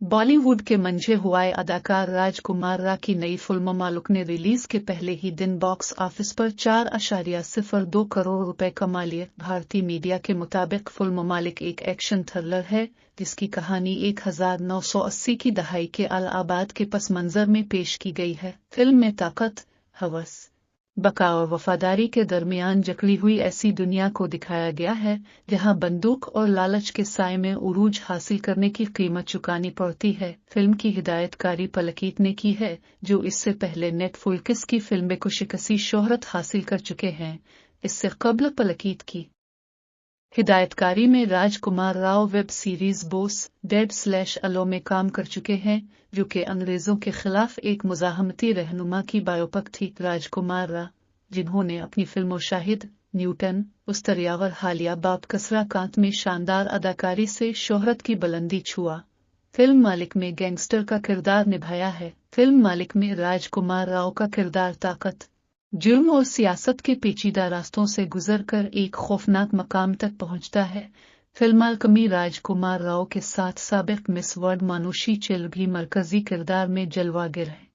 बॉलीवुड के मंझे हुए अदाकार राजकुमार राव की नई फिल्म मालिक ने रिलीज के पहले ही दिन बॉक्स ऑफिस पर 4.02 करोड़ रुपए कमा लिए। भारतीय मीडिया के मुताबिक फिल्म मालिक एक एक्शन थ्रिलर है जिसकी कहानी 1980 की दहाई के अलाहाबाद के पस मंजर में पेश की गई है। फिल्म में ताकत, हवस, बका और वफादारी के दरमियान जकड़ी हुई ऐसी दुनिया को दिखाया गया है जहां बंदूक और लालच के साए में उरूज हासिल करने की कीमत चुकानी पड़ती है। फिल्म की हिदायतकारी पलकीत ने की है, जो इससे पहले नेटफ्लिक्स की फिल्में को शिकसी शोहरत हासिल कर चुके हैं। इससे कबल पलकीत की हिदायतकारी में राजकुमार राव वेब सीरीज बोस डेड/अलो में काम कर चुके हैं, जो कि अंग्रेजों के खिलाफ एक मुजाहमती रहनुमा की बायोपिक थी। राजकुमार राव, जिन्होंने अपनी फिल्मों शाहिद, न्यूटन, उस्तरियावर हालिया बाप कसरा कांत में शानदार अदाकारी से शोहरत की बुलंदी छुआ, फिल्म मालिक में गैंगस्टर का किरदार निभाया है। फिल्म मालिक में राजकुमार राव का किरदार ताकत, जुर्म और सियासत के पेचीदा रास्तों से गुजरकर एक खौफनाक मकाम तक पहुंचता है। फिल्मालकमी राजकुमार राव के साथ साबिक मिस वर्ल्ड मानुषी चिल भी मरकजी किरदार में जलवागर है।